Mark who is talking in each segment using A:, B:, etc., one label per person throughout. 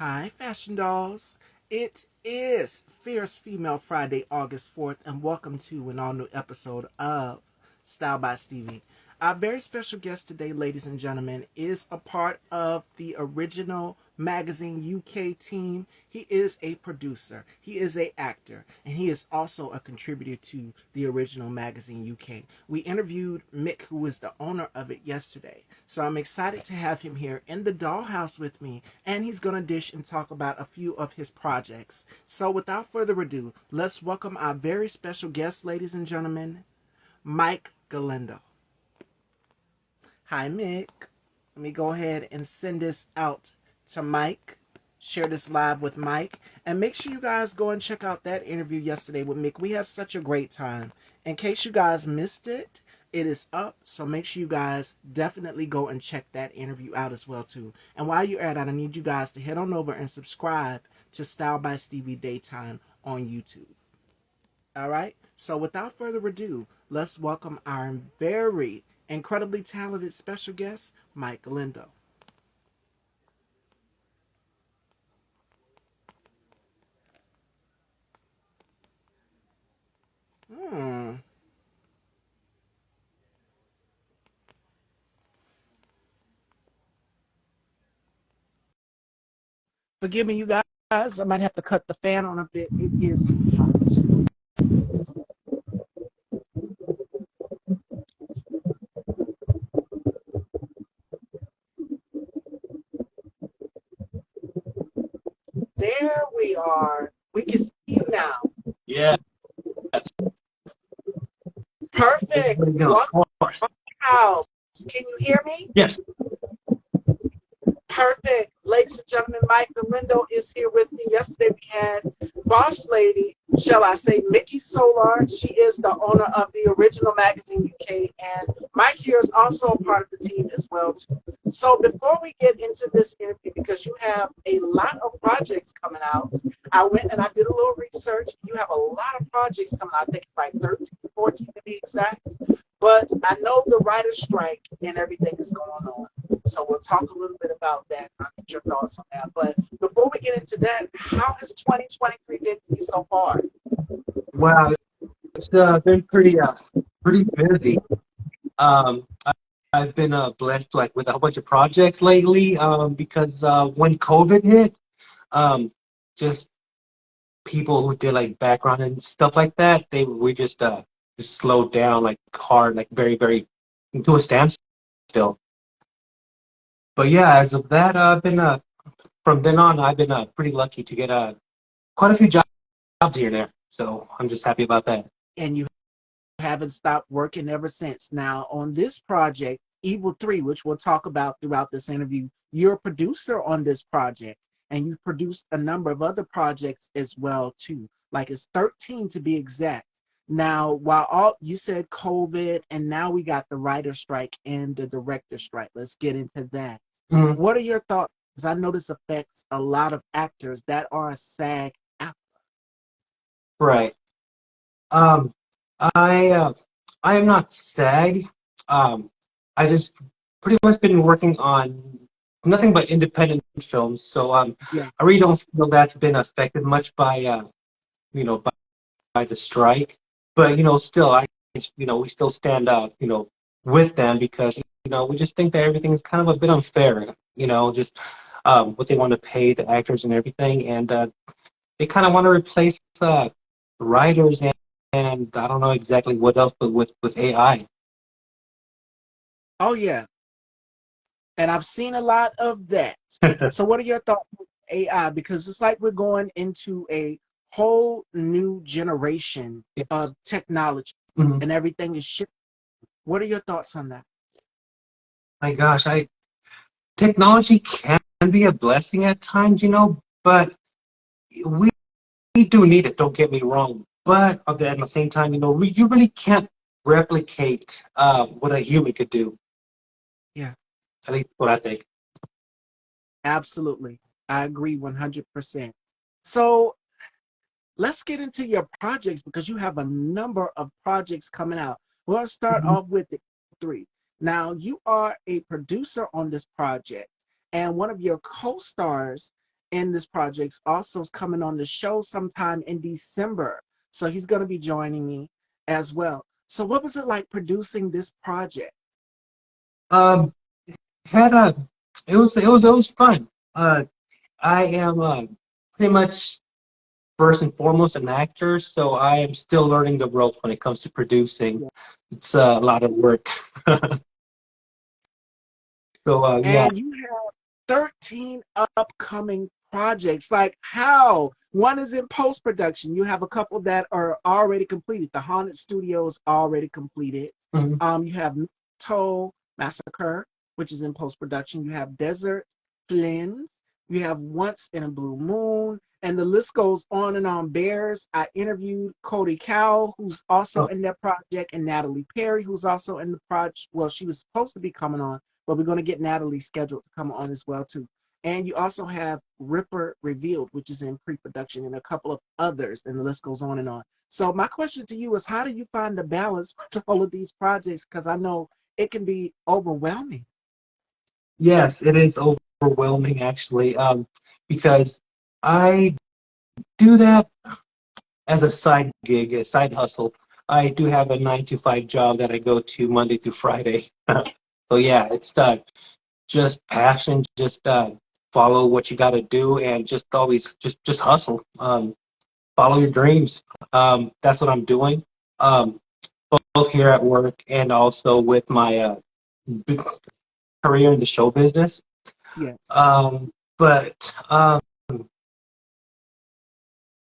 A: Hi, Fashion Dolls. It is Fierce Female Friday, August 4th, and welcome to an all new episode of Style by Stevie. Our very special guest today, ladies and gentlemen, is a part of the original magazine UK team. He is a producer, he is an actor, and he is also a contributor to the original magazine UK. We interviewed Mick, who is the owner of it, yesterday. So I'm excited to have him here in the dollhouse with me, and he's going to dish and talk about a few of his projects. So without further ado, let's welcome our very special guest, ladies and gentlemen, Mike Galindo. Hi, Mick. Let me go ahead and send this out to Mike. Share this live with Mike. And make sure you guys go and check out that interview yesterday with Mick. We had such a great time. In case you guys missed it, it is up. So make sure you guys definitely go and check that interview out as well, too. And while you're at it, I need you guys to head on over and subscribe to Style by Stevie Daytime on YouTube. All right? So without further ado, let's welcome our very incredibly talented special guest, Mike Galindo. Hmm. Forgive me, you guys. I might have to cut the fan on a bit. It is hot. There we are. We can see you now.
B: Yeah.
A: Perfect.
B: There we go.
A: Welcome to the house. Can you hear me?
B: Yes.
A: Perfect. Ladies and gentlemen, Mike Galindo is here with me. Yesterday we had Boss Lady, shall I say, Mickey Solar. She is the owner of the original magazine UK, and Mike here is also a part of the team as well too. So before we get into this interview, because you have a lot of projects coming out, I went and I did a little research. You have a lot of projects coming out. I think it's like 13, 14 to be exact. But I know the writer's strike and everything is going on. So we'll talk a little bit about that. I'll get your thoughts on that. But before we get into that, how has 2023 been for you so far?
B: Wow. It's been pretty busy. I, I've been blessed like with a whole bunch of projects lately. Because when COVID hit, um, just people who did like background and stuff like that, we just slowed down like hard, like very into a standstill. But yeah, as of that, I've been from then on, I've been pretty lucky to get quite a few jobs here and there. So I'm just happy about that.
A: And you haven't stopped working ever since. Now, on this project, Evil 3, which we'll talk about throughout this interview, you're a producer on this project, and you've produced a number of other projects as well, too. Like it's 13 to be exact. Now, while all you said COVID, and now we got the writer strike and the director strike. Let's get into that.
B: Mhm.
A: What are your thoughts? Because I know this affects a lot of actors that are a SAG.
B: Right. Um, I uh, I am not SAG. Um, I just pretty much been working on nothing but independent films. So
A: Yeah.
B: I really don't feel that's been affected much by you know by the strike. But still we still stand up with them because we just think that everything is kind of a bit unfair. Just what they want to pay the actors and everything, and they kind of want to replace writers and I don't know exactly what else, but with AI.
A: Oh yeah. And I've seen a lot of that. So, what are your thoughts on AI? Because it's like we're going into a whole new generation of technology,
B: Mhm.
A: and everything is shifting. What are your thoughts on that?
B: My gosh, I technology can be a blessing at times, but we we do need it. Don't get me wrong, but at the same time, you really can't replicate what a human could do.
A: Yeah,
B: At least what I think.
A: absolutely. I agree 100%. So, let's get into your projects because you have a number of projects coming out. We'll start
B: Mhm.
A: off with the three. Now, you are a producer on this project, and one of your co stars in this project also is coming on the show sometime in December. So he's going to be joining me as well. So what was it like producing this project?
B: Um, had a it was fun. I am pretty much first and foremost an actor, so I am still learning the ropes when it comes to producing.
A: Yeah.
B: It's a lot of work. So yeah.
A: And you have 13 upcoming projects. Like how? One is in post production. You have a couple that are already completed. The Haunted Studio is already completed.
B: Mhm.
A: You have Toll Massacre, which is in post production. You have Desert Flins. You have Once in a Blue Moon. And the list goes on and on. Bears. I interviewed Cody Cowell, who's also
B: Oh,
A: in that project, and Natalie Perry, who's also in the project. Well, she was supposed to be coming on, but we're going to get Natalie scheduled to come on as well too. And you also have Ripper Revealed, which is in pre-production, and a couple of others, and the list goes on and on. So my question to you is, how do you find the balance with all of these projects? Because I know it can be overwhelming.
B: yes, it is overwhelming actually, because I do that as a side gig, a side hustle. I do have a 9 to 5 job that I go to Monday through Friday. So yeah, it's just passion, just follow what you got to do, and just always just hustle. Follow your dreams. That's what I'm doing. Um, both here at work and also with my career in the show business.
A: Yes,
B: But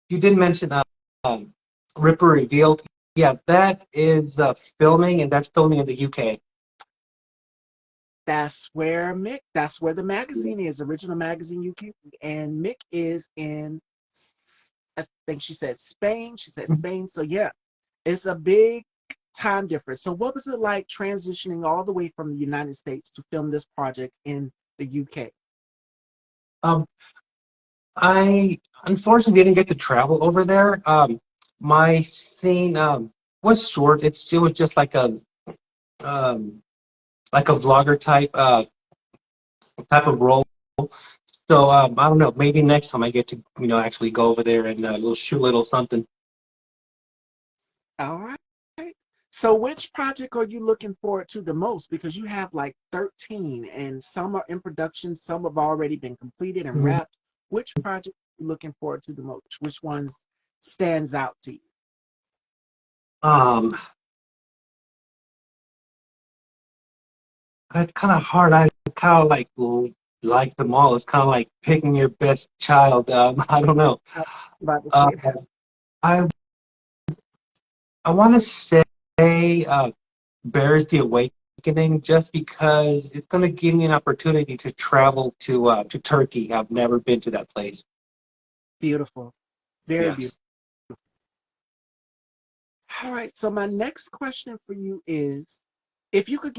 B: you did mention Ripper Revealed. Yeah, that is filming, and that's filming in the UK.
A: that's where the magazine is, original magazine UK, and Mick is in, I think she said Spain. She said Spain. So yeah, it's a big time difference. So what was it like transitioning all the way from the United States to film this project in the UK?
B: Um, I unfortunately didn't get to travel over there. My scene was short. It was just um, like a vlogger type of role. So I don't know. Maybe next time I get to actually go over there and we'll shoot a little something.
A: All right. So which project are you looking forward to the most? Because you have like 13 and some are in production, some have already been completed and
B: Mhm.
A: wrapped. Which project are you looking forward to the most? Which ones stands out to you?
B: Um, it's kind of hard. I kind of like them all. It's kind of like picking your best child. I don't know.
A: I was about to
B: Uh,
A: say that.
B: I I want to say Bears the Awakening just because it's going to give me an opportunity to travel to Turkey. I've never been to that place.
A: Beautiful. Very beautiful.
B: Yes.
A: All right. So my next question for you is, if you could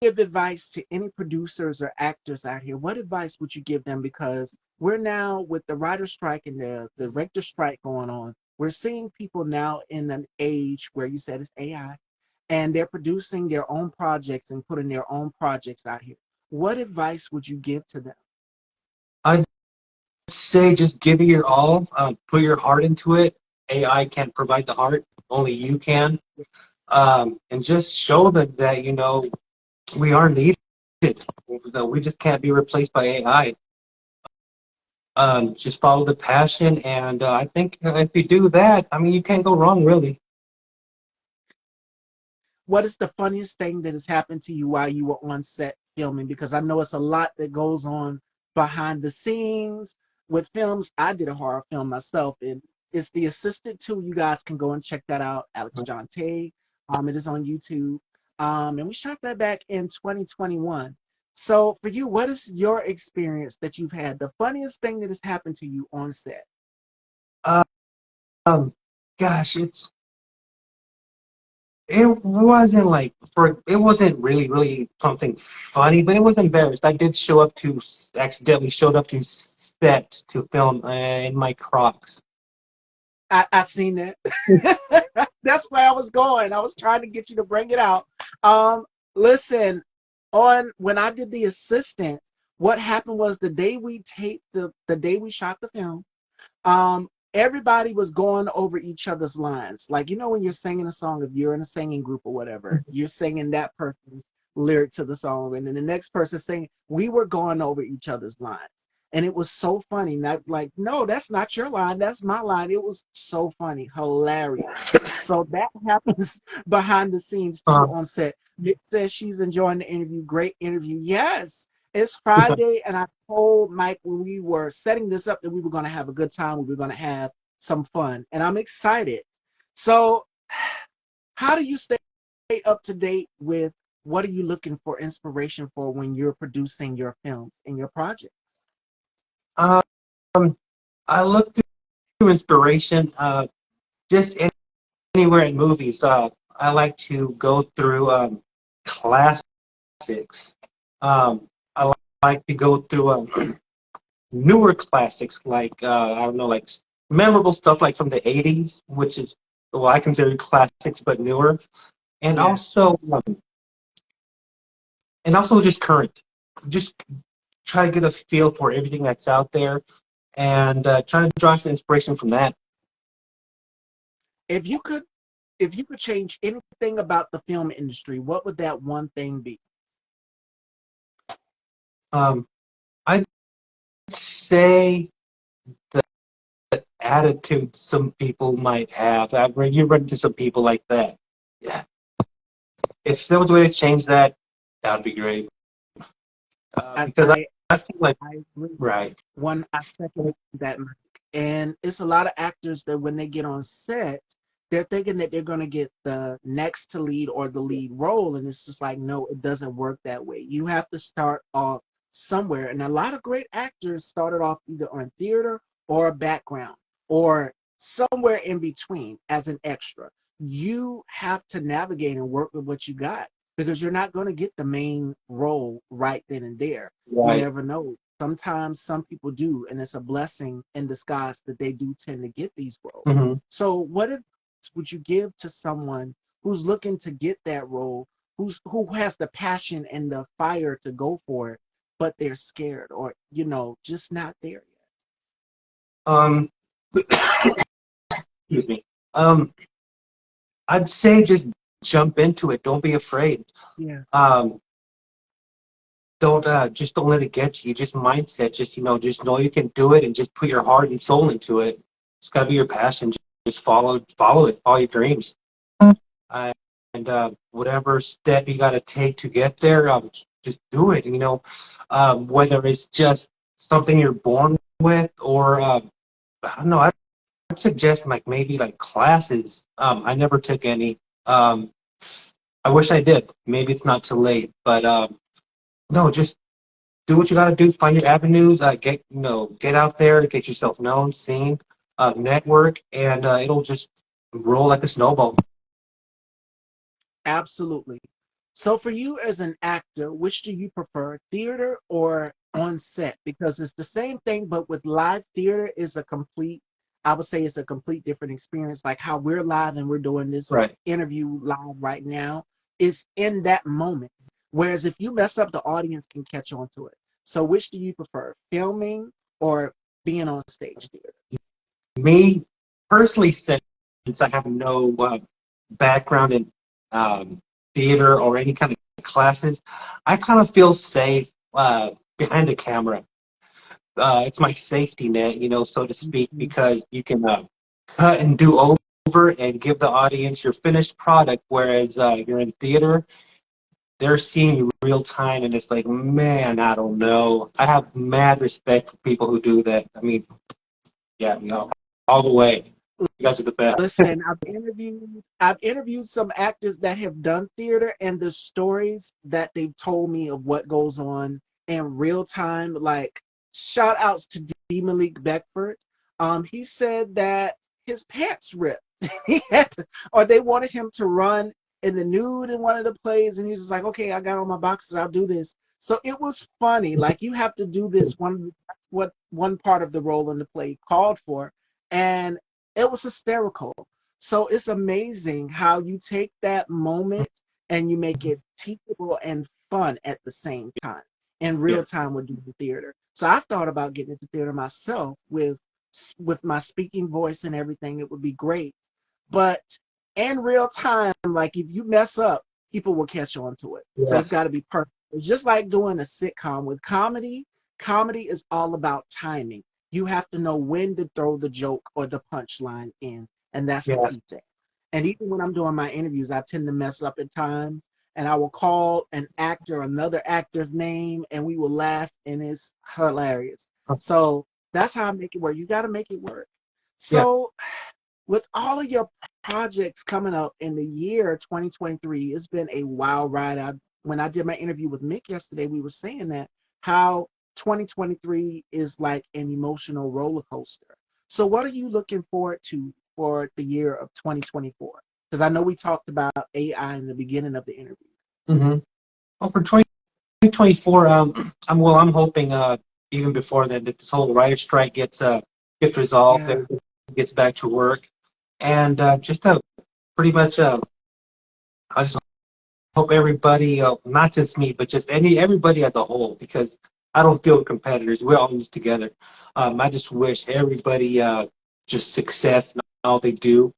A: give advice to any producers or actors out here, what advice would you give them? Because we're now with the writer strike and the director strike going on, we're seeing people now in an age where you said it's AI, and they're producing their own projects and putting their own projects out here. What advice would you give to them?
B: I'd say just give it your all. Put your heart into it. AI can't provide the heart. Only you can. And just show them that we are needed. That we just can't be replaced by AI. Just follow the passion, and I think if you do that, I mean, you can't go wrong, really.
A: What is the funniest thing that has happened to you while you were on set filming? Because I know it's a lot that goes on behind the scenes with films. I did a horror film myself, and it's The Assistant 2. You guys can go and check that out. Alex John Tay. It is on YouTube. And we shot that back in 2021. So for you, what is your experience that you've had? The funniest thing that has happened to you on set?
B: Uh, um, gosh, it wasn't it wasn't really something funny, but it was embarrassed. I did accidentally showed up to set to film in my Crocs.
A: I seen that. That's where I was going. I was trying to get you to bring it out. Um, Listen, on when I did The Assistant, what happened was the day we taped the day we shot the film, um, everybody was going over each other's lines. Like, you know, when you're singing a song, if you're in a singing group or whatever, you're singing that person's lyric to the song, and then the next person singing. We were going over each other's lines. And it was so funny. Not like, no, that's not your line. That's my line. It was so funny, hilarious. So that happens behind the scenes too
B: Uh,
A: on set. Nick says she's enjoying the interview. Great interview. Yes, it's Friday, and I told Mike when we were setting this up that we were going to have a good time. We were going to have some fun, and I'm excited. So, how do you stay up to date with what are you looking for inspiration for when you're producing your films and your projects?
B: um, I look through inspiration, just anywhere in movies. I like to go through classics. I like to go through newer classics, like I don't know, like memorable stuff like from the '80s, which is well, I consider classics, but newer, and
A: Yeah.
B: also just current. Just try to get a feel for everything that's out there, and try to draw some inspiration from that.
A: If you could if you could change anything about the film industry, what would that one thing be?
B: Um, I'd say attitude some people might have. You run into some people like that. Yeah. If there was a way to change that, that would be great.
A: I
B: Because
A: I,
B: I feel like,
A: I agree.
B: right.
A: One I second that, Mike. And it's a lot of actors that when they get on set, they're thinking that they're going to get the next to lead or the lead role, and it's just like, no, it doesn't work that way. You have to start off somewhere, and a lot of great actors started off either on theater or a background or somewhere in between as an extra. You have to navigate and work with what you got because you're not going to get the main role right then and there. You
B: Right.
A: never know. Sometimes some people do, and it's a blessing in disguise that they do tend to get these roles.
B: Hmm.
A: So, what advice would you give to someone who's looking to get that role, who has the passion and the fire to go for it, but they're scared or just not there
B: Um, excuse me. Um, I'd say just jump into it. Don't be afraid.
A: yet? Yeah,
B: Um, don't let it get you. Just mindset. Just know you can do it, and just put your heart and soul into it. It's got to be your passion. Just follow it. All your dreams. Uh, and whatever step you got to take to get there, just do it. Whether it's just something you're born with, or I don't know. I'd suggest like maybe like classes. I never took any. I wish I did. Maybe it's not too late, but no, just do what you got to do. Find your avenues. Get out there, get yourself known, seen, network, and it'll just roll like a snowball.
A: absolutely. So, for you as an actor, which do you prefer, theater or on set? Because it's the same thing, but with live theater is I would say it's a complete different experience. Like how we're live and we're doing this
B: Right.
A: interview live right now is in that moment. Whereas if you mess up, the audience can catch on to it. So, which do you prefer, filming or being on stage theater?
B: Me personally, since I have no background in um, theater or any kind of classes, I kind of feel safe behind the camera. It's my safety net, so to speak,
A: Mhm.
B: because you can cut and do over and give the audience your finished product. Whereas you're in theater, they're seeing you real time, and it's like, man, I don't know. I have mad respect for people who do that. I mean, yeah, all the way. You guys are the best.
A: Listen, I've interviewed some actors that have done theater, and the stories that they've told me of what goes on in real time, like shout outs to D. Malik Beckford. He said that his pants ripped. Or they wanted him to run in the nude in one of the plays, and he was just like, "Okay, I got on my boxes, I'll do this." So it was funny. Like you have to do this what one part of the role in the play called for, and it was hysterical. So it's amazing how you take that moment and you make it teachable and fun at the same time. in
B: Yeah.
A: real time with doing the theater. So I've thought about getting into theater myself with my speaking voice and everything. It would be great. But in real time, like if you mess up, people will catch on to it. So it's
B: Yes.
A: got to be perfect. It's just like doing a sitcom with comedy. Comedy is all about timing. You have to know when to throw the joke or the punchline in, and that's the
B: Yes.
A: key thing. And even when I'm doing my interviews, I tend to mess up at times, and I will call an actor another actor's name, and we will laugh, and it's hilarious. So that's how I make it work. You got to make it work.
B: Yeah.
A: So with all of your projects coming up in the year 2023, it's been a wild ride. When I did my interview with Mick yesterday, we were saying that how 2023 is like an emotional roller coaster. So, what are you looking forward to for the year of 2024? Because I know we talked about AI in the beginning of the interview.
B: Mm-hmm. Well, for 2024, I'm hoping even before that this whole writer strike gets resolved,
A: Yeah,
B: everybody gets back to work, and just pretty much I just hope everybody, not just me, but just everybody as a whole, because I don't feel competitors. We're all in this together. I just wish everybody just success in all they do.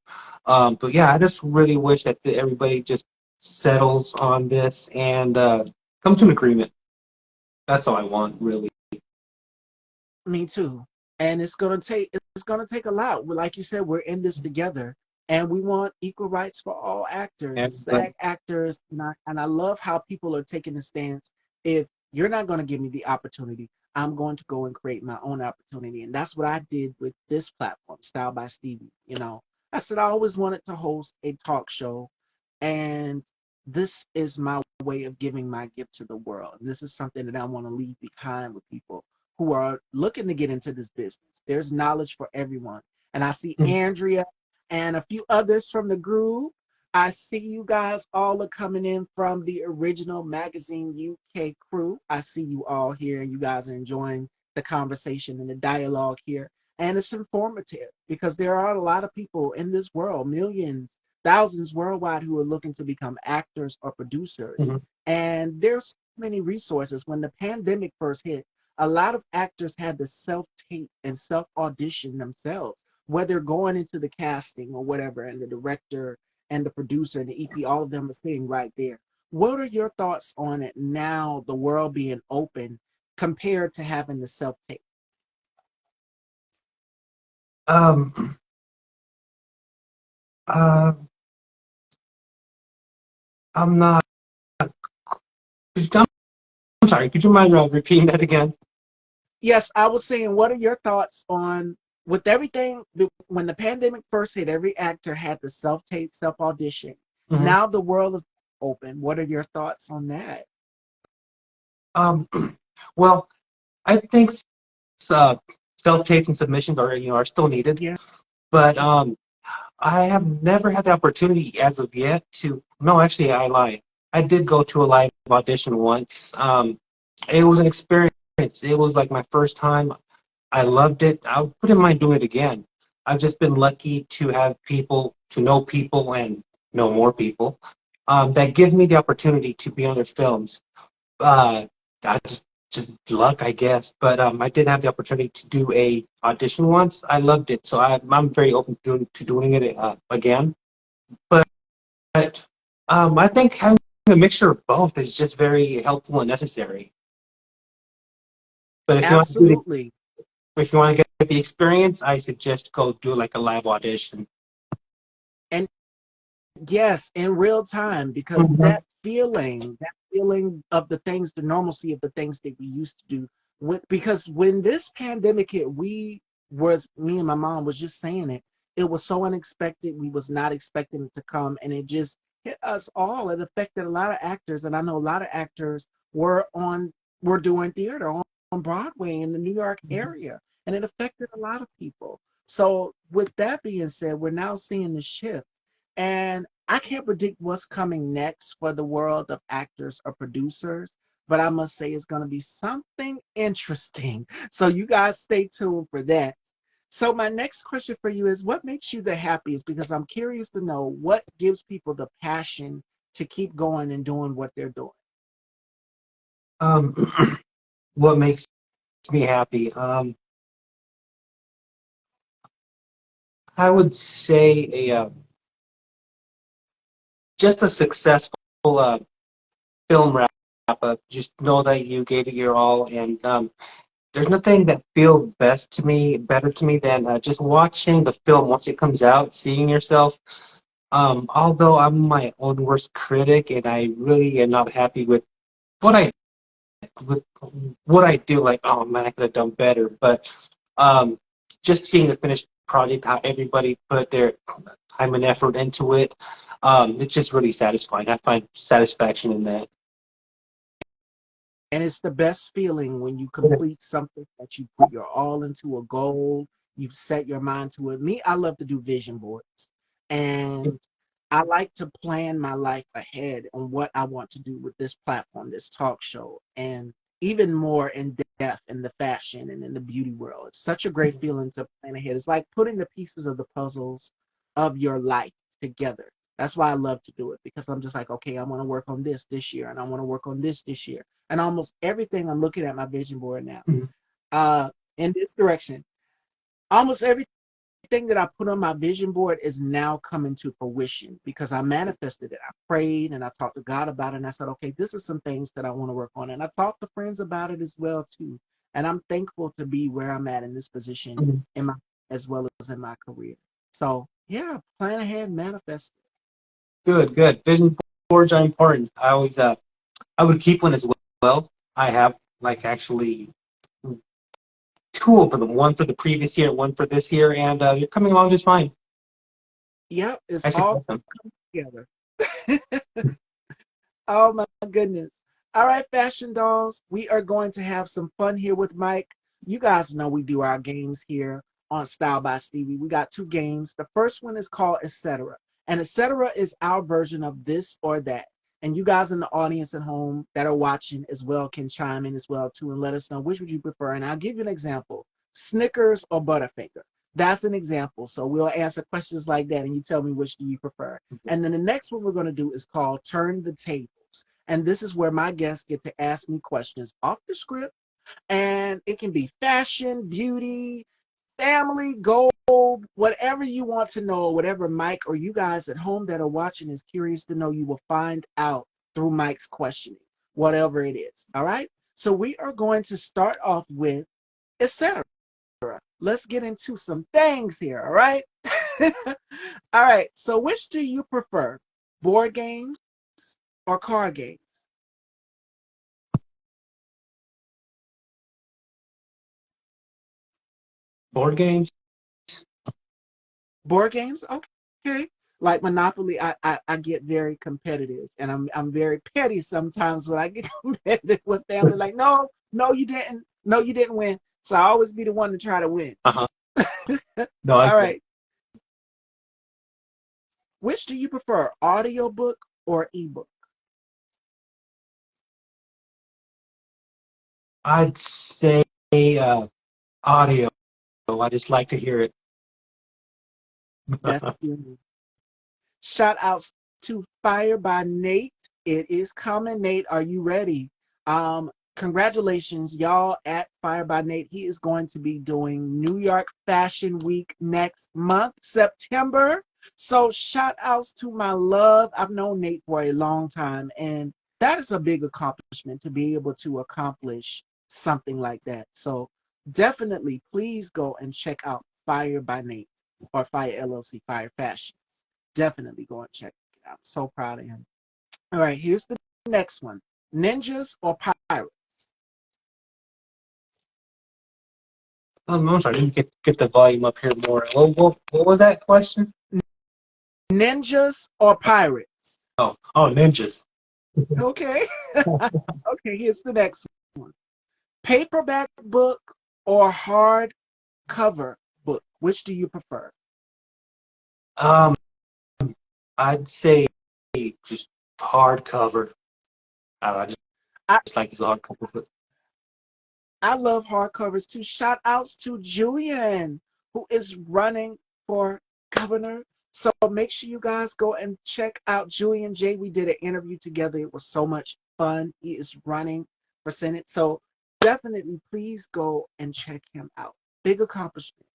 B: But yeah, I just really wish that everybody just settles on this and come to an agreement. That's all I want, really.
A: me too. And it's gonna take a lot. Like you said, we're in this together, and we want equal rights for all actors,
B: And but
A: SAG actors, and I love how people are taking the stance. If you're not gonna give me the opportunity, I'm going to go and create my own opportunity, and that's what I did with this platform, Style by Stevie. I said I always wanted to host a talk show, and this is my way of giving my gift to the world. And this is something that I want to leave behind with people who are looking to get into this business. There's knowledge for everyone. And I see Andrea and a few others from the group. I see you guys all are coming in from the original Magazine UK crew. I see you all here, and you guys are enjoying the conversation and the dialogue here. And it's informative because there are a lot of people in this world, millions, thousands worldwide, who are looking to become actors or producers.
B: Mhm.
A: And there's so many resources. When the pandemic first hit, a lot of actors had to self tape and self audition themselves, whether going into the casting or whatever, and the director and the producer and the EP, all of them are sitting right there. What are your thoughts on it now, the world being open, compared to having the self tape?
B: um, uh, I'm not. I'm sorry. Could you mind repeating that again?
A: Yes, I was saying, what are your thoughts on with everything when the pandemic first hit, every actor had to self tape, self audition.
B: Hmm.
A: Now the world is open. What are your thoughts on that?
B: Um, well, I think uh, self-tapes and submissions are still needed,
A: Yeah.
B: but I have never had the opportunity as of yet to. No, actually, I lie. I did go to a live audition once. It was an experience. It was like my first time. I loved it. I wouldn't mind doing it again. I've just been lucky to have people, to know people and know more people that give me the opportunity to be on their films. Uh, I just luck, I guess. But I did have the opportunity to do a audition once. I loved it, so I'm very open to doing it again. But I think having a mixture of both is just very helpful and necessary. But
A: Absolutely.
B: if you want to get the experience, I suggest go do like a live audition.
A: And yes, in real time, because
B: Hmm.
A: that feeling of the things, the normalcy of the things that we used to do. Because when this pandemic hit, me and my mom was just saying it. It was so unexpected. We was not expecting it to come, and it just hit us all. It affected a lot of actors, and I know a lot of actors were doing theater on Broadway in the New York area, and it affected a lot of people. So with that being said, we're now seeing the shift. And I can't predict what's coming next for the world of actors or producers, but I must say it's going to be something interesting. So you guys stay tuned for that. So my next question for you is, what makes you the happiest? Because I'm curious to know what gives people the passion to keep going and doing what they're doing.
B: Um, what makes me happy? I would say just a successful film wrap up. Just know that you gave it your all, and there's nothing that feels better to me than just watching the film once it comes out, seeing yourself. Although I'm my own worst critic, and I really am not happy what I with what I do. Like, oh man, I could have done better. But um, just seeing the finished project, how everybody put their time and effort into it, it's just really satisfying. I find satisfaction in that.
A: And it's the best feeling when you complete something that you put your all into, a goal, you've set your mind to it. Me, I love to do vision boards. And I like to plan my life ahead on what I want to do with this platform, this talk show, and even more in depth in the fashion and in the beauty world. It's such a great feeling to plan ahead. It's like putting the pieces of the puzzles of your life together. That's why I love to do it, because I'm just like, okay, I want to work on this year, and I want to work on this year. And almost everything, I'm looking at my vision board now,
B: Mhm.
A: uh, in this direction. Almost everything that I put on my vision board is now coming to fruition because I manifested it. I prayed and I talked to God about it, and I said, okay, this is some things that I want to work on. And I talked to friends about it as well too. And I'm thankful to be where I'm at in this position
B: Mhm.
A: in my as well as in my career. So yeah, plan ahead, manifest.
B: Good, good. Vision boards are important. I would keep one as well. I have like actually two of them, one for the previous year, one for this year, and they're coming along just fine.
A: Yep, it's
B: I
A: all
B: support them.
A: together. Oh my goodness. All right, fashion dolls, we are going to have some fun here with Mike. You guys know we do our games here on Style by Stevie. We got two games. The first one is called Etc. And Etc. is our version of this or that. And you guys in the audience at home that are watching as well can chime in as well too and let us know which would you prefer. And I'll give you an example. Snickers or Butterfinger. That's an example. So we'll answer questions like that and you tell me which do you prefer. And then the next one we're going to do is called Turn the Tables. And this is where my guests get to ask me questions off the script. And it can be fashion, beauty, family, gold, whatever you want to know, whatever Mike or you guys at home that are watching is curious to know, you will find out through Mike's questioning, whatever it is. All right. So we are going to start off with etc. Let's get into some things here. All right. All right. So, which do you prefer, board games or card games?
B: Board games.
A: Board games, okay. Like Monopoly, I get very competitive, and I'm very petty sometimes when I get competitive with family. Like, no, no, you didn't win. So I always be the one to try to win.
B: Uh-huh. No, I
A: All
B: get it.
A: right. Which do you prefer, audiobook or ebook?
B: I'd say audio. I just like to hear it.
A: That's shout outs to Fire by Nate. It is coming. Nate, are you ready? Congratulations, y'all, at Fire by Nate. He is going to be doing New York Fashion Week next month, September. So shout outs to my love. I've known Nate for a long time, and that is a big accomplishment to be able to accomplish something like that. So definitely please go and check out Fire by Nate or Fire LLC, Fire Fashion. Definitely go and check it out. I'm so proud of him. All right, here's the next one. Ninjas or pirates?
B: I'm sorry, I didn't get the volume up here more. What was that question?
A: Ninjas or pirates?
B: Oh, ninjas.
A: Okay. Okay, here's the next one. Paperback book or hardcover book? Which do you prefer?
B: Um, I'd say just hardcover. I
A: I,
B: just like this hardcover. But
A: I love hardcovers too. Shout outs to Julian, who is running for governor. So make sure you guys go and check out Julian J. We did an interview together. It was so much fun. He is running for Senate. So definitely please go and check him out. Big accomplishment.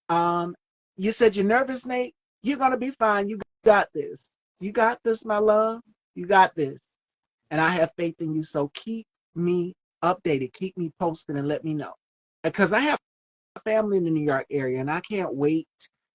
A: Um, you said you're nervous, Nate. You're gonna be fine. You got this. You got this, my love. You got this. And I have faith in you. So keep me updated. Keep me posted and let me know. Because I have family in the New York area, and I can't wait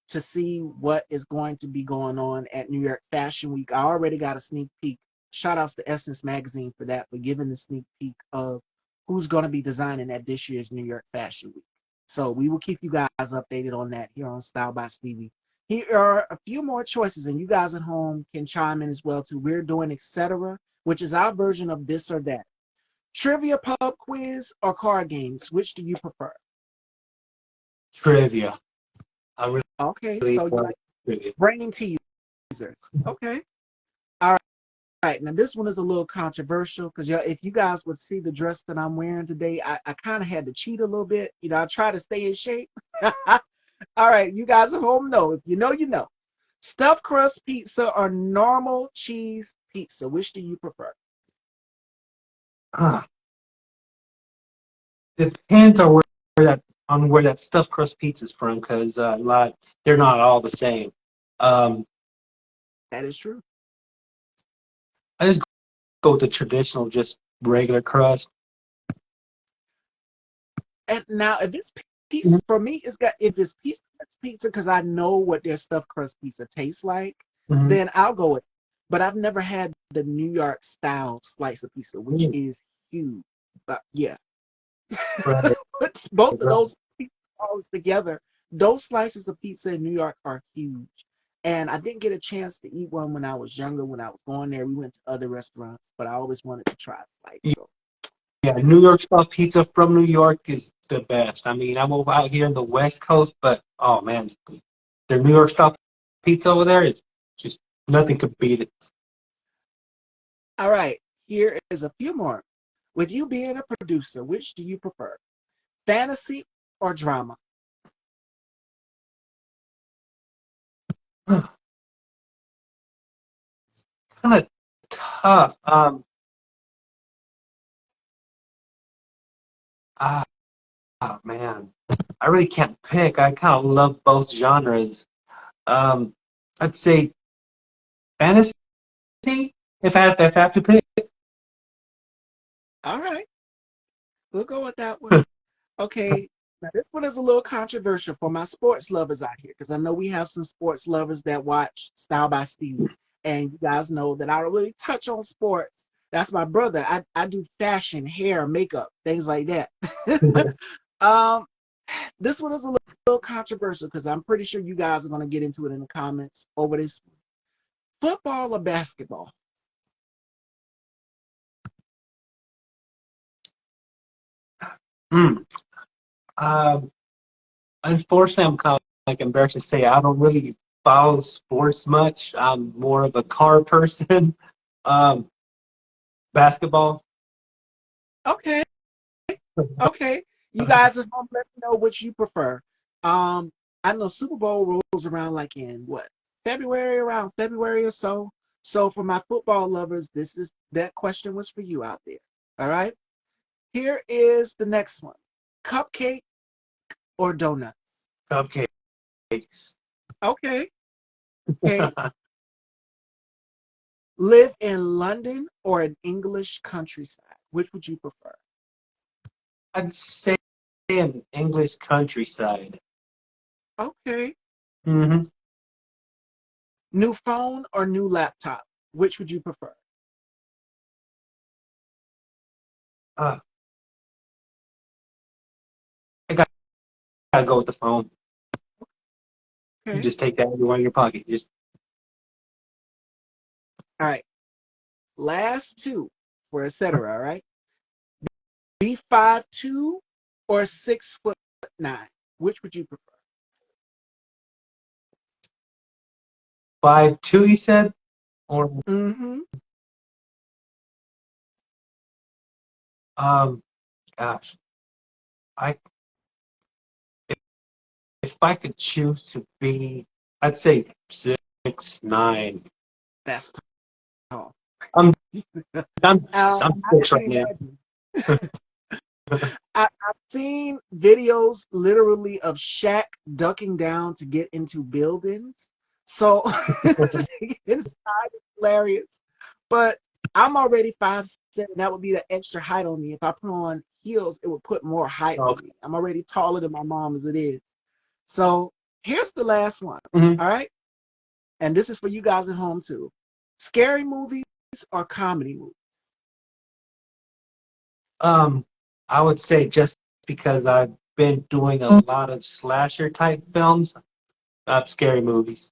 A: to see what is going to be going on at New York Fashion Week. I already got a sneak peek. Shout outs to Essence Magazine for that, for giving the sneak peek of who's going to be designing at this year's New York Fashion Week. So we will keep you guys updated on that here on Style by Stevie. Here are a few more choices, and you guys at home can chime in as well too. We're doing etc., which is our version of this or that. Trivia, pub quiz, or card games. Which do you prefer?
B: Trivia. I
A: Okay,
B: really
A: so you
B: like
A: like
B: trivia.
A: brain teasers. Okay. All right. Now this one is a little controversial because if you guys would see the dress that I'm wearing today, I kind of had to cheat a little bit. I try to stay in shape. All right, you guys at home know. If you know, you know. Stuffed crust pizza or normal cheese pizza? Which do you prefer?
B: Ah, depends on where that stuffed crust pizza's from, because they're not all the same. Um,
A: That is true.
B: I just go with the traditional, just regular crust.
A: And now, if it's pizza
B: Mhm.
A: for me, it's got if it's pizza because I know what their stuffed crust pizza tastes like,
B: Mhm.
A: then I'll go with it. But I've never had the New York style slice of pizza, which
B: Mm.
A: is huge. But yeah,
B: Right,
A: both of
B: right.
A: those pizzas together, those slices of pizza in New York are huge. And I didn't get a chance to eat one when I was younger. When I was going there, we went to other restaurants, but I always wanted to try a slice. So
B: Yeah, New York style pizza from New York is the best. I mean, I'm over out here in the West Coast, but oh man, their New York style pizza over there is just nothing could beat it.
A: all right, here is a few more. With you being a producer, which do you prefer? Fantasy or drama?
B: Kind of tough. Ah, man, I really can't pick. I kind of love both genres. Um, I'd say fantasy if I have to pick.
A: All right, we'll go with that one. Okay, now this one is a little controversial for my sports lovers out here because I know we have some sports lovers that watch Style by Stevie, and you guys know that I don't really touch on sports. That's my brother. I do fashion, hair, makeup, things like that. um, this one is a little controversial because I'm pretty sure you guys are going to get into it in the comments over this. Football or basketball?
B: Hmm. Um, Unfortunately, I'm kind of like embarrassed to say I don't really follow sports much. I'm more of a car person. Um, Basketball.
A: Okay, okay. You guys at home, let me know which you prefer. Um, I know Super Bowl rolls around like in what February, around February or so. So for my football lovers, that question was for you out there. All right. Here is the next one: cupcake or donut?
B: Cupcakes.
A: Okay. Okay. Live in London or an English countryside? Which would you prefer?
B: I'd say an English countryside.
A: Okay.
B: Mm-hmm.
A: New phone or new laptop? Which would you prefer?
B: Uh, I gotta go with the phone. You
A: Okay.
B: just take that everywhere in your pocket. Just
A: All right. Last two for etc. All right. Be 5'2" or 6'9". Which would you prefer?
B: 5'2", you said, or
A: Mm-hmm.
B: um, gosh, I if I could choose to be, I'd say 6'9".
A: That's tall.
B: I'm I'm
A: I
B: I'm
A: can
B: 6 right now.
A: imagine. I've seen videos literally of Shaq ducking down to get into buildings. So inside is hilarious. But I'm already 5'7". That would be the extra height on me. If I put on heels, it would put more height on
B: Okay.
A: me. I'm already taller than my mom as it is. So here's the last one.
B: Mhm.
A: All right. And this is for you guys at home too. Scary movies or comedy movies?
B: Um, I would say just because I've been doing a lot of slasher type films, scary movies.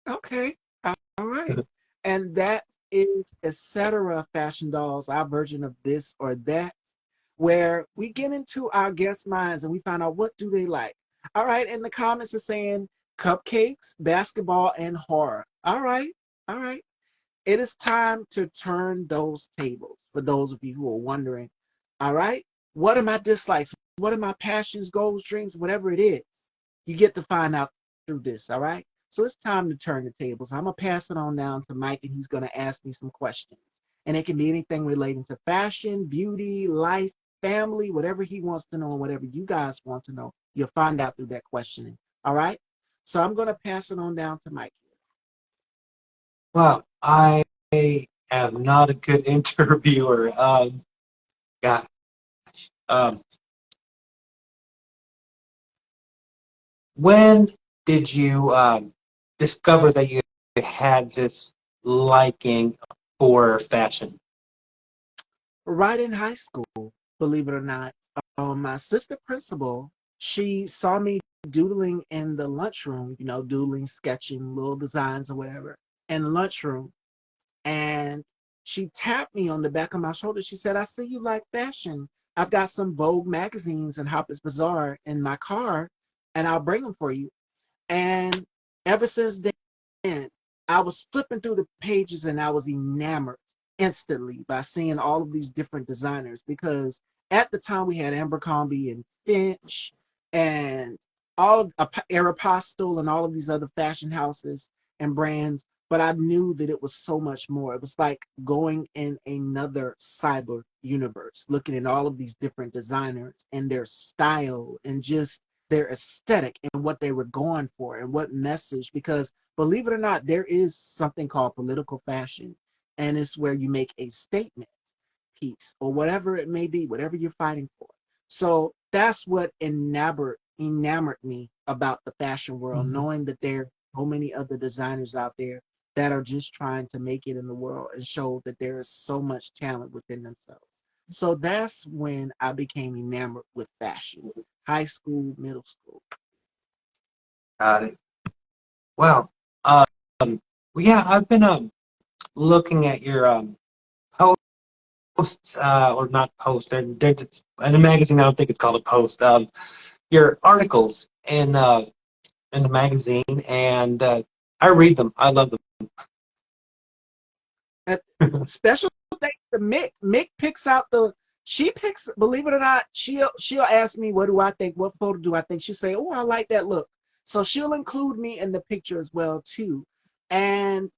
A: Okay. All right. And that is etc. Fashion Dolls, our version of this or that, where we get into our guest minds and we find out what do they like. All right. And the comments are saying cupcakes, basketball, and horror. All right. All right. It is time to turn those tables for those of you who are wondering, all right, what are my dislikes? What are my passions, goals, dreams, whatever it is? You get to find out through this, all right? So it's time to turn the tables. I'm going to pass it on down to Mike, and he's going to ask me some questions. And it can be anything relating to fashion, beauty, life, family, whatever he wants to know, and whatever you guys want to know. You'll find out through that questioning, all right? So I'm going to pass it on down to Mike.
B: Well, I am not a good interviewer. God, um, when did you discover that you had this liking for fashion?
A: Right in high school, believe it or not. My sister principal, she saw me doodling in the lunchroom, doodling, sketching little designs or whatever in the lunchroom. And she tapped me on the back of my shoulder. She said, I see you like fashion. I've got some Vogue magazines and Harper's Bazaar in my car, and I'll bring them for you. And ever since then, I was flipping through the pages and I was enamored instantly by seeing all of these different designers because at the time we had Abercrombie and Finch and all of Aeropostale and all of these other fashion houses and brands, but I knew that it was so much more. It was like going in another cyber universe, looking at all of these different designers and their style and just their aesthetic and what they were going for and what message. Because believe it or not, there is something called political fashion, and it's where you make a statement piece or whatever it may be, whatever you're fighting for. So that's what enamored me about the fashion world,
B: Mhm.
A: knowing that there are so many other designers out there that are just trying to make it in the world and show that there is so much talent within themselves. So that's when I became enamored with fashion. High school, middle school.
B: Got it. Well, um, well, yeah, I've been looking at your posts, or not posts. It's in the magazine. I don't think it's called a post. Your articles in the magazine, and I read them. I love
A: Uh,
B: them.
A: Special thanks to Mick. Mick picks out she picks, believe it or not, she'll ask me, what do I think? What photo do I think? She'll say, oh, I like that look. So she'll include me in the picture as well too. And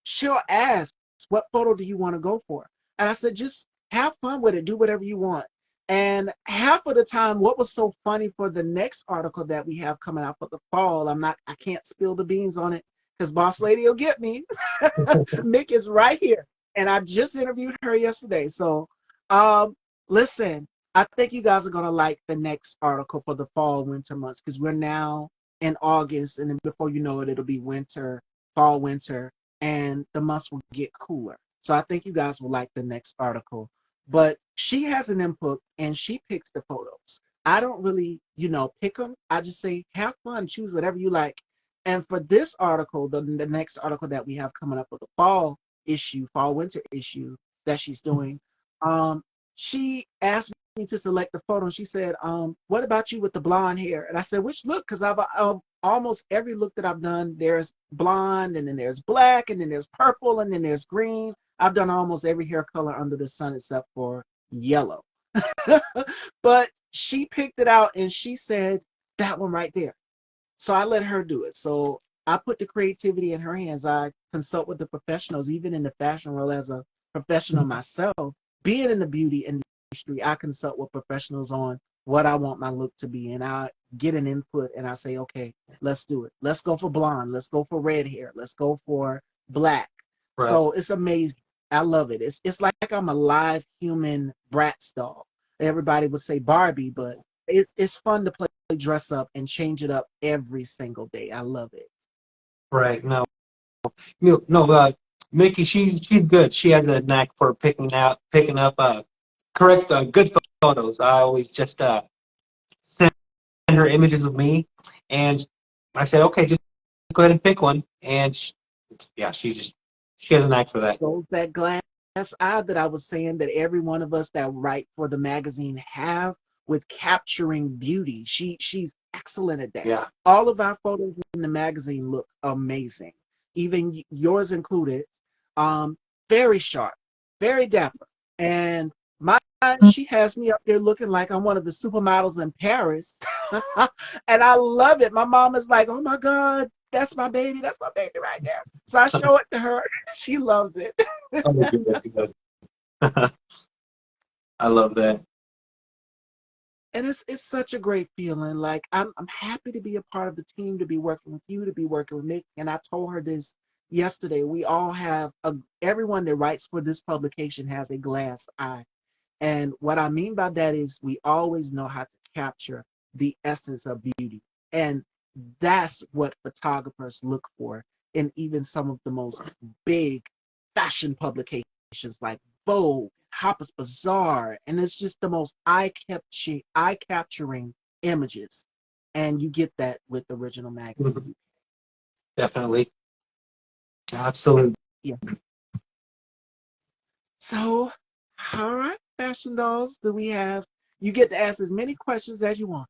A: she'll ask, what photo do you want to go for? And I said, just have fun with it. Do whatever you want. And half of the time, what was so funny for the next article that we have coming out for the fall, I can't spill the beans on it because Boss Lady will get me. Mick is right here, and I just interviewed her yesterday. So, um, listen, I think you guys are gonna like the next article for the fall winter months because we're now in August, and then before you know it, it'll be winter, fall, winter, and the months will get cooler. So I think you guys will like the next article. But she has an input, and she picks the photos. I don't really, pick them. I just say have fun, choose whatever you like. And for this article, the next article that we have coming up for the fall winter issue that she's doing, um, she asked me to select the photo. And she said, "What about you with the blonde hair?" And I said, "Which look?" Because I've almost every look that I've done, there's blonde, and then there's black, and then there's purple, and then there's green. I've done almost every hair color under the sun except for yellow. But she picked it out, and she said that one right there. So I let her do it. So I put the creativity in her hands. I consult with the professionals, even in the fashion world as a professional myself, being in the beauty industry. industry, I consult with professionals on what I want my look to be, and I get an input, and I say, okay, let's do it. Let's go for blonde. Let's go for red hair. Let's go for black.
B: Right.
A: So it's amazing. I love it. It's like I'm a live human Bratz doll. Everybody would say Barbie, but it's fun to play dress up and change it up every single day. I love it.
B: Right. No. No. Mickey, she's good. She has a knack for picking up correct good photos. I always just send her images of me, and I said, okay, just go ahead and pick one. And yeah, she has a knack for that.
A: Goes that glass eye that I was saying that every one of us that write for the magazine have with capturing beauty. She's excellent at that.
B: Yeah.
A: All of our photos in the magazine look amazing, even yours included. Um, Very sharp, very dapper, and my she has me up there looking like I'm one of the supermodels in Paris, and I love it. My mom is like, "Oh my God, that's my baby. That's my baby right there." So I show it to her. She loves it.
B: Oh, good. I love that.
A: And it's such a great feeling. Like I'm happy to be a part of the team, to be working with you, to be working with Nick. And I told her this yesterday. We all have everyone that writes for this publication has a glass eye. And what I mean by that is we always know how to capture the essence of beauty. And that's what photographers look for in even some of the most big fashion publications like Vogue, Harper's Bazaar. And it's just the most eye capturing images. And you get that with original
B: Mhm.
A: magazine.
B: Definitely. Absolutely.
A: Yeah. So, all right, fashion dolls, do we have? You get to ask as many questions as you want.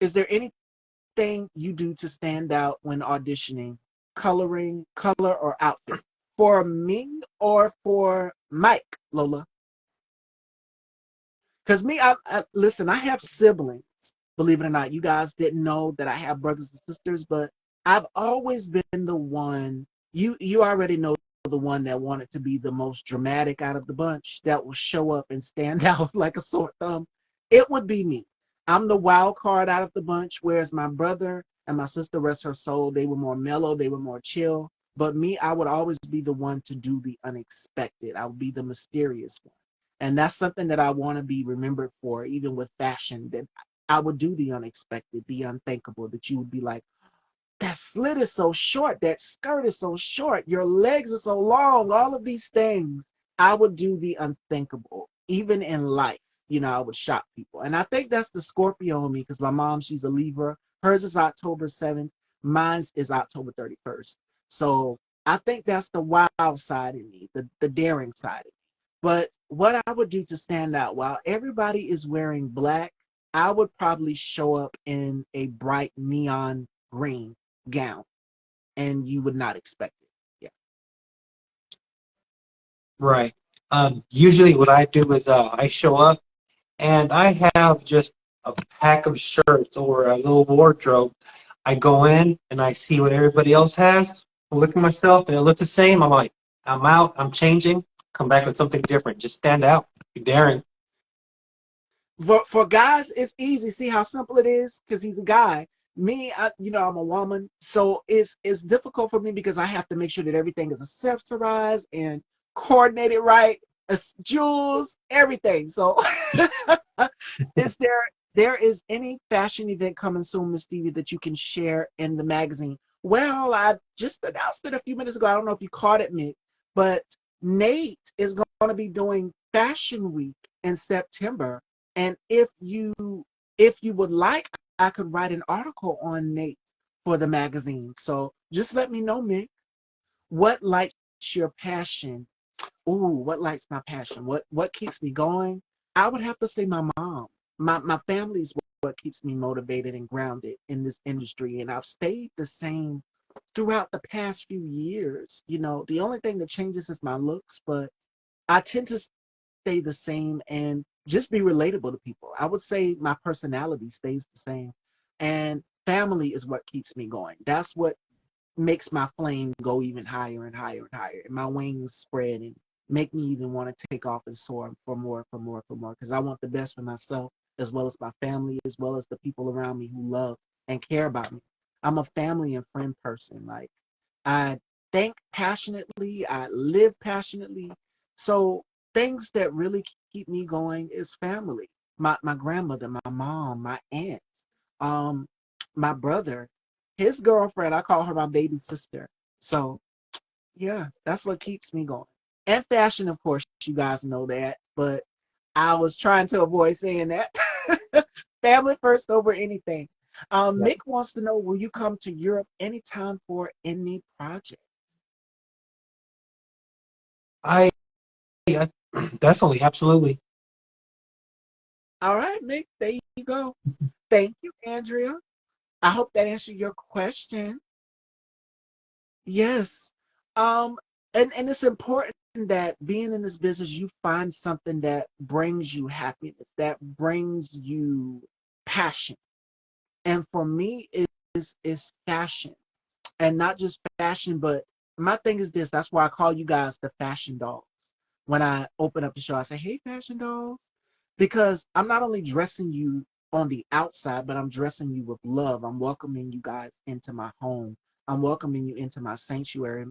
A: Is there anything you do to stand out when auditioning? Coloring, color, or outfit? For me or for Mike, Lola? Because me, listen, I have siblings. Believe it or not, you guys didn't know that I have brothers and sisters, but I've always been the one. You already know the one that wanted to be the most dramatic out of the bunch, that will show up and stand out like a sore thumb. It would be me. I'm the wild card out of the bunch, whereas my brother and my sister, rest her soul, they were more mellow, they were more chill. But me, I would always be the one to do the unexpected. I would be the mysterious one. And that's something that I want to be remembered for, even with fashion, that I would do the unexpected, the unthinkable, that you would be like, that slit is so short, that skirt is so short, your legs are so long, all of these things. I would do the unthinkable, even in life. I would shock people. And I think that's the Scorpio in me, because my mom, she's a Libra. Hers is October 7th. Mine's is October 31st. So I think that's the wild side in me, the daring side of me. But what I would do to stand out, while everybody is wearing black, I would probably show up in a bright neon green gown, and you would not expect it. Yeah.
B: Right. Usually what I do is I show up and I have just a pack of shirts or a little wardrobe. I go in and I see what everybody else has. I look at myself and it looks the same. I'm like, I'm out, I'm changing, come back with something different. Just stand out. Be daring.
A: For guys, it's easy. See how simple it is, because he's a guy. Me, I'm a woman, so it's difficult for me because I have to make sure that everything is accessorized and coordinated right. Jewels, everything. So, is there is any fashion event coming soon, Miss Stevie, that you can share in the magazine? Well, I just announced it a few minutes ago. I don't know if you caught it, Mick, but Nate is going to be doing Fashion Week in September. And if you would like, I could write an article on Nate for the magazine. So just let me know, Mick. What lights your passion? Ooh, what lights my passion? What keeps me going? I would have to say my mom. My family is what keeps me motivated and grounded in this industry. And I've stayed the same throughout the past few years. The only thing that changes is my looks, but I tend to stay the same and just be relatable to people. I would say my personality stays the same. And family is what keeps me going. That's what makes my flame go even higher and higher and higher, and my wings spread and make me even want to take off and soar for more, for more, for more. Because I want the best for myself, as well as my family, as well as the people around me who love and care about me. I'm a family and friend person. Like, I think passionately, I live passionately. So things that really keep me going is family. My grandmother, my mom, my aunt, um, my brother, his girlfriend. I call her my baby sister. So yeah, that's what keeps me going. And fashion, of course, you guys know that, but I was trying to avoid saying that. Family first over anything.
B: Yeah.
A: Mick wants to know, will you come to Europe anytime for any project?
B: I definitely, absolutely.
A: All right, Mick, there you go. Thank you, Andrea. I hope that answered your question. Yes. Um, and it's important that being in this business, you find something that brings you happiness, that brings you passion. And for me, is fashion, and not just fashion, but my thing is this. That's why I call you guys the fashion dolls. When I open up the show, I say, "Hey, fashion dolls," because I'm not only dressing you on the outside, but I'm dressing you with love. I'm welcoming you guys into my home. I'm welcoming you into my sanctuary.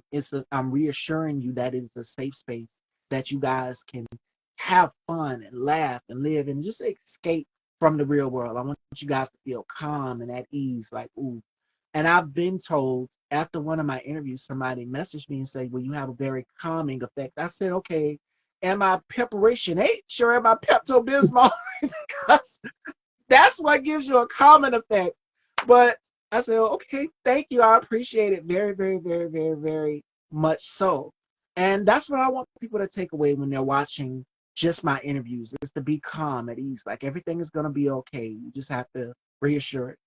A: I'm reassuring you that it's a safe space that you guys can have fun and laugh and live and just escape from the real world. I want you guys to feel calm and at ease, like, ooh. And I've been told after one of my interviews, somebody messaged me and said, well, you have a very calming effect. I said, okay, am I preparation H or am I Pepto Bismol? Because that's what gives you a calming effect. But I said, okay, thank you. I appreciate it very, very, very, very, very much so. And that's what I want people to take away when they're watching just my interviews, is to be calm at ease. Like, everything is going to be okay. You just have to reassure it.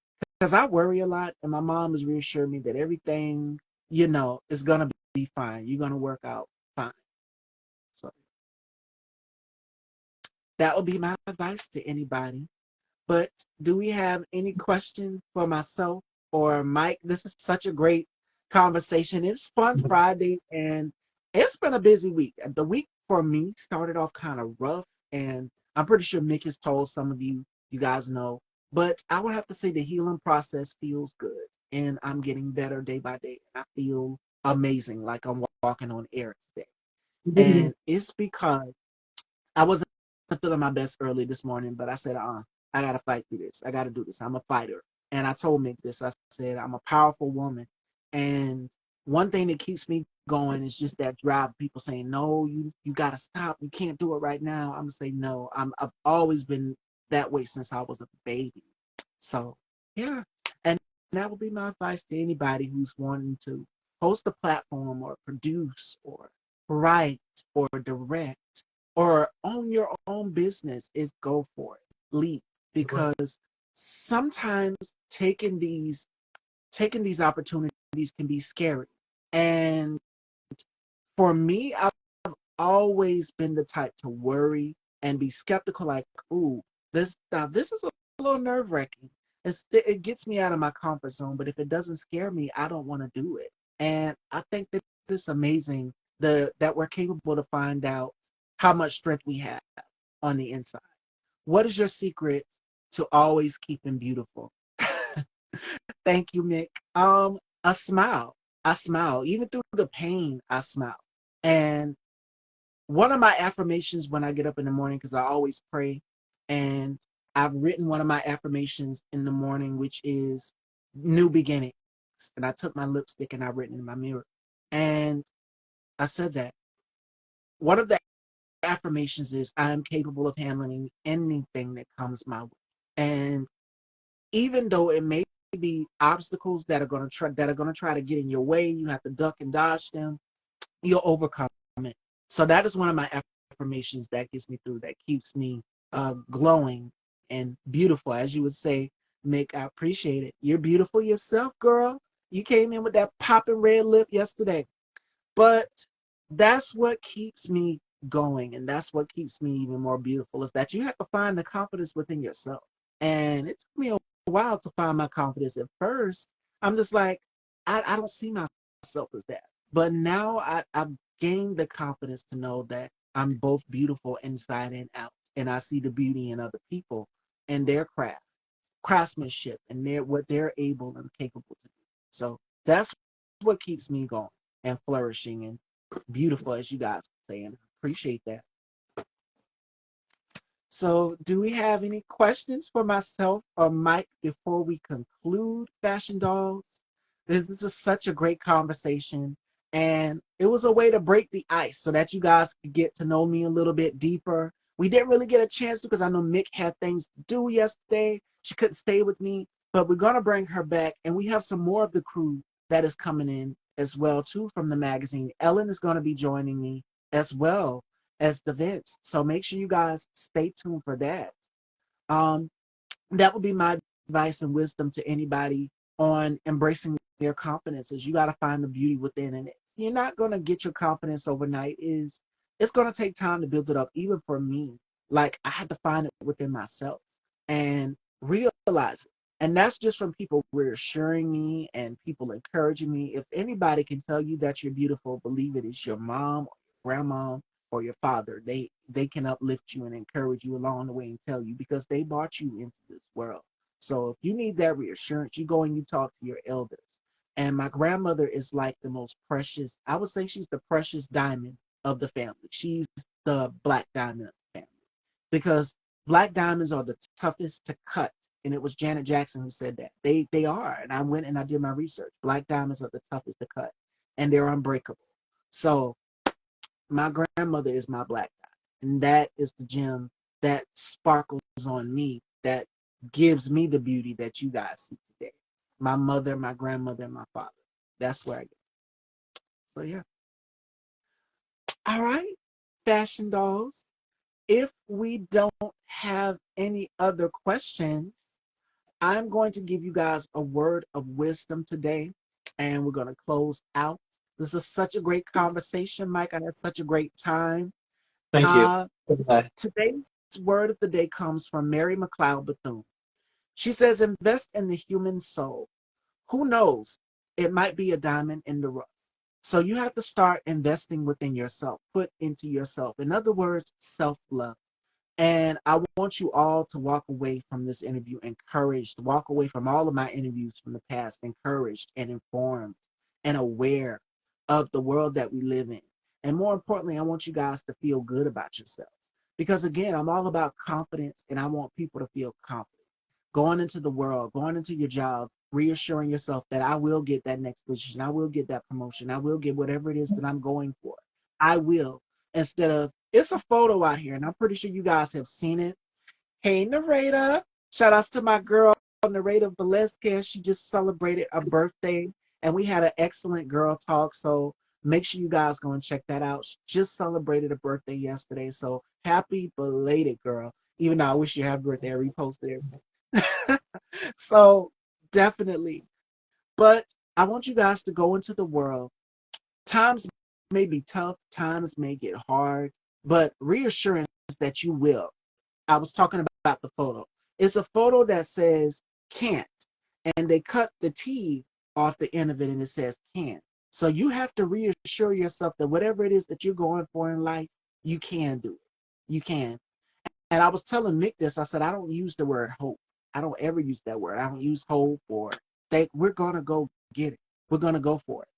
A: Because I worry a lot, and my mom has reassured me that everything, is going to be fine. You're going to work out fine. So that would be my advice to anybody. But do we have any questions for myself or Mike? This is such a great conversation. It's Fun Friday, and it's been a busy week. The week for me started off kind of rough, and I'm pretty sure Mick has told some of you, you guys know. But I would have to say the healing process feels good, and I'm getting better day by day. I feel amazing, like I'm walking on air today. And it's because I wasn't feeling my best early this morning, but I said, I got to fight through this. I got to do this. I'm a fighter. And I told Mick this. I said, I'm a powerful woman. And one thing that keeps me going is just that drive. People saying, no, you got to stop. You can't do it right now. I'm going to say, no. I've always been that way since I was a baby. So, yeah. And that would be my advice to anybody who's wanting to host a platform or produce or write or direct or own your own business, is go for it. Leap. Because sometimes taking these opportunities can be scary. And for me, I've always been the type to worry and be skeptical, like, ooh, this is a little nerve wracking. It gets me out of my comfort zone, but if it doesn't scare me, I don't want to do it. And I think that it's amazing that we're capable to find out how much strength we have on the inside. What is your secret to always keeping beautiful? Thank you, Mick. A smile. I smile. Even through the pain, I smile. And one of my affirmations when I get up in the morning, because I always pray, and I've written one of my affirmations in the morning, which is new beginnings. And I took my lipstick and I written it in my mirror. And I said that. One of the affirmations is, I am capable of handling anything that comes my way. And even though it may be obstacles that are going to try to get in your way, you have to duck and dodge them, you'll overcome it. So that is one of my affirmations that gets me through, that keeps me glowing and beautiful, as you would say. Mick, I appreciate it. You're beautiful yourself, girl. You came in with that popping red lip yesterday. But that's what keeps me going, and that's what keeps me even more beautiful, is that you have to find the confidence within yourself. And it took me a while to find my confidence. At first, I'm just like, I don't see myself as that. But now I've gained the confidence to know that I'm both beautiful inside and out. And I see the beauty in other people and their craftsmanship, and what they're able and capable to do. So that's what keeps me going and flourishing and beautiful, as you guys say, and appreciate that. So, do we have any questions for myself or Mike before we conclude Fashion Dolls? This is such a great conversation, and it was a way to break the ice so that you guys could get to know me a little bit deeper. We didn't really get a chance to because I know Mick had things to do yesterday. She couldn't stay with me, but we're gonna bring her back, and we have some more of the crew that is coming in as well too from the magazine. Ellen is gonna be joining me as well as the Vince. So make sure you guys stay tuned for that. Um, that would be my advice and wisdom to anybody on embracing their confidence is you got to find the beauty within, and you're not going to get your confidence overnight. Is It's going to take time to build it up. Even for me, like I had to find it within myself and realize it. And that's just from people reassuring me and people encouraging me. If anybody can tell you that you're beautiful, believe it is your mom or your grandma or your father. They can uplift you and encourage you along the way and tell you because they brought you into this world. So if you need that reassurance, you go and you talk to your elders. And my grandmother is like the most precious. I would say she's the precious diamond of the family. She's the black diamond of the family because black diamonds are the toughest to cut. And it was Janet Jackson who said that. They are. And I went and I did my research. Black diamonds are the toughest to cut and they're unbreakable. So my grandmother is my black diamond. And that is the gem that sparkles on me, that gives me the beauty that you guys see today. My mother, my grandmother, and my father. That's where I get. So yeah. All right, fashion dolls. If we don't have any other questions, I'm going to give you guys a word of wisdom today, and we're going to close out. This is such a great conversation, Mike. I had such a great time.
B: Thank you.
A: Uh, Today's word of the day comes from Mary McLeod Bethune. She says, invest in the human soul. Who knows? It might be a diamond in the rough. So you have to start investing within yourself, put into yourself. In other words, self love. And I want you all to walk away from this interview encouraged, walk away from all of my interviews from the past encouraged and informed and aware of the world that we live in. And more importantly, I want you guys to feel good about yourselves. Because again, I'm all about confidence and I want people to feel confident. Going into the world, going into your job, reassuring yourself that I will get that next position, I will get that promotion, I will get whatever it is that I'm going for. I will. Instead of it's a photo out here, and I'm pretty sure you guys have seen it. Hey, narrator. Shout outs to my girl, narrator Velasquez. She just celebrated a birthday, and we had an excellent girl talk. So make sure you guys go and check that out. She just celebrated a birthday yesterday. So happy belated, girl. Even though I wish you happy birthday, I reposted everything. So definitely. But I want you guys to go into the world. Times may be tough, times may get hard, but reassurance that you will. I was talking about the photo. It's a photo that says can't, and they cut the T off the end of it and it says can. So you have to reassure yourself that whatever it is that you're going for in life, you can do it. You can. And I was telling Mick this. I said, I don't use the word hope. I don't ever use that word. I don't use hope or think we're going to go get it. We're going to go for it.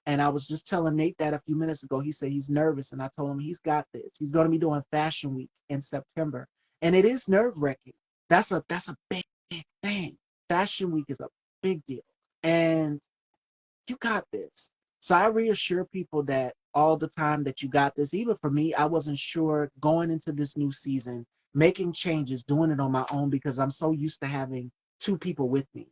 A: And I was just telling Nate that a few minutes ago. He said he's nervous, and I told him he's got this. He's going to be doing Fashion Week in September, and it is nerve wracking. That's a big thing. Fashion Week is a big deal, and you got this. So I reassure people that all the time that you got this. Even for me, I wasn't sure going into this new season, making changes, doing it on my own because I'm so used to having two people with me.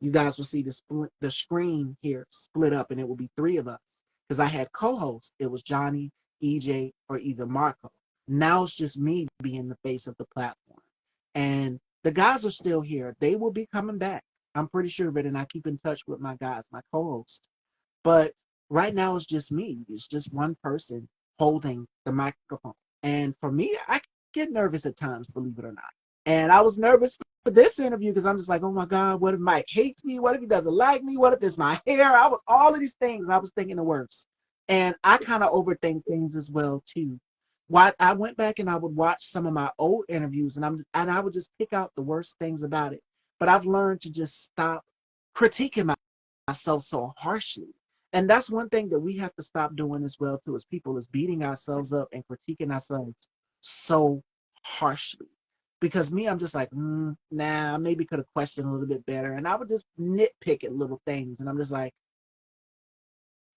A: You guys will see the screen here split up, and it will be three of us. Because I had co-hosts, it was Johnny, EJ, or either Marco. Now it's just me being the face of the platform, and the guys are still here. They will be coming back. I'm pretty sure of it, and I keep in touch with my guys, my co-hosts. But right now it's just me. It's just one person holding the microphone. And for me, I get nervous at times, believe it or not. And I was nervous for this interview because I'm just like, oh my God, what if Mike hates me? What if he doesn't like me? What if it's my hair? I was all of these things. I was thinking the worst. And I kind of overthink things as well too. Why I went back and I would watch some of my old interviews and I would just pick out the worst things about it. But I've learned to just stop critiquing myself so harshly. And that's one thing that we have to stop doing as well too, as people is beating ourselves up and critiquing ourselves so harshly. Because me, I'm just like, nah, I maybe could have questioned a little bit better. And I would just nitpick at little things. And I'm just like,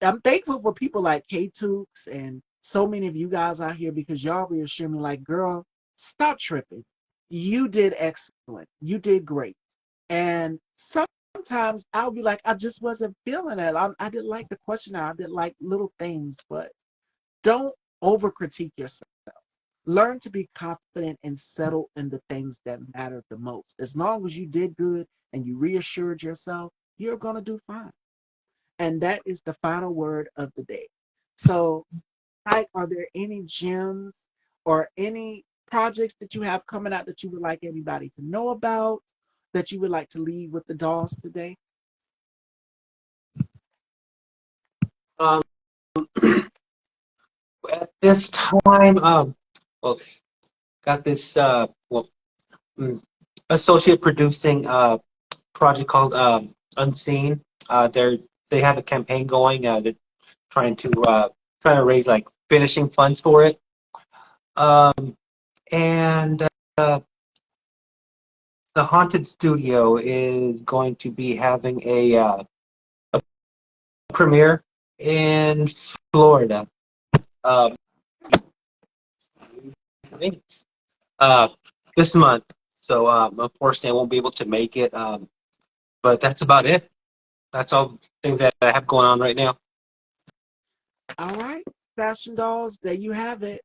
A: I'm thankful for people like K-Tooks and so many of you guys out here because y'all reassure me like, girl, stop tripping. You did excellent. You did great. And sometimes I'll be like, I just wasn't feeling it. I didn't like the questionnaire. I didn't like little things, but don't over critique yourself. Learn to be confident and settle in the things that matter the most. As long as you did good and you reassured yourself, you're going to do fine. And that is the final word of the day. So, Mike, are there any gems or any projects that you have coming out that you would like everybody to know about, that you would like to leave with the dolls today?
B: Um, at this time, well, got this mm, associate producing project called Unseen. They have a campaign going. They're trying to trying to raise like finishing funds for it. And the Haunted Studio is going to be having a premiere in Florida. Um, uh, this month. So unfortunately, I won't be able to make it. But that's about it. That's all things that I have going on right now.
A: All right, fashion dolls, there you have it.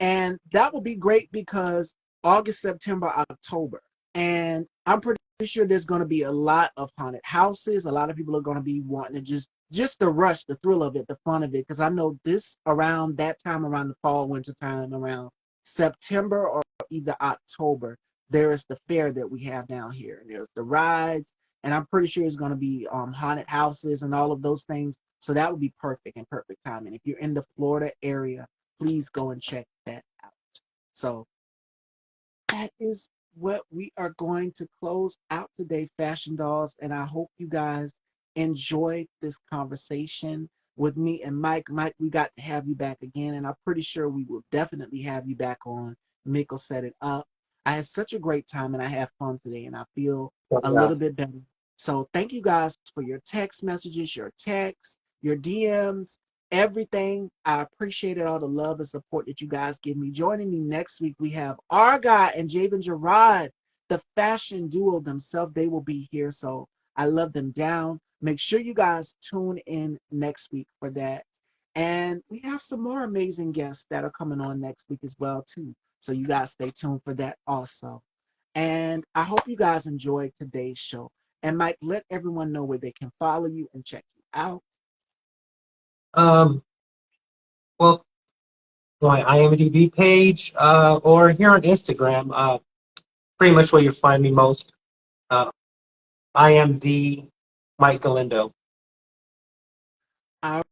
A: And that will be great because August, September, October. And I'm pretty sure there's going to be a lot of haunted houses. A lot of people are going to be wanting to just the rush, the thrill of it, the fun of it. Because I know this around that time, around the fall, winter time, around September or either October, there is the fair that we have down here. There's the rides, and I'm pretty sure it's going to be haunted houses and all of those things. So that would be perfect and perfect timing. If you're in the Florida area, please go and check that out. So that is what we are going to close out today, Fashion Dolls. And I hope you guys enjoyed this conversation with me and Mike. Mike, we got to have you back again, and I'm pretty sure we will definitely have you back on Miko Set It Up. I had such a great time and I had fun today, and I feel a
B: Yeah.
A: little bit better. So thank you guys for your text messages, your texts, your DMs, everything. I appreciated all the love and support that you guys give me. Joining me next week, we have Argot and Jabin Gerard, the fashion duo themselves. They will be here, so I love them down. Make sure you guys tune in next week for that. And we have some more amazing guests that are coming on next week as well, too. So you guys stay tuned for that also. And I hope you guys enjoyed today's show. And Mike, let everyone know where they can follow you and check you out.
B: Um, well, my IMDb page or here on Instagram, pretty much where you find me most. Uh, I am the Mike Galindo.
A: All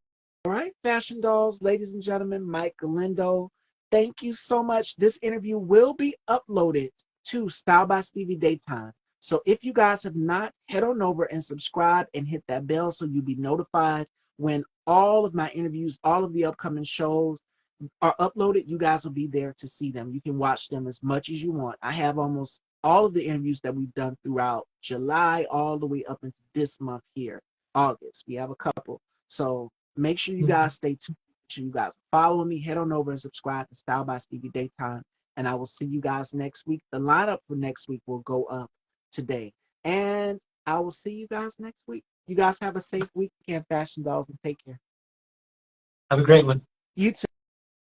A: right, fashion dolls, ladies and gentlemen, Mike Galindo. Thank you so much. This interview will be uploaded to Style by Stevie Daytime. So if you guys have not, head on over and subscribe and hit that bell so you'll be notified when all of my interviews, all of the upcoming shows are uploaded. You guys will be there to see them. You can watch them as much as you want. I have almost all of the interviews that we've done throughout July all the way up into this month here, August. We have a couple. So make sure you guys stay tuned. Make sure you guys follow me. Head on over and subscribe to Style by Stevie Daytime. And I will see you guys next week. The lineup for next week will go up today. And I will see you guys next week. You guys have a safe weekend, Fashion Dolls, and take care.
B: Have a great one.
A: You too.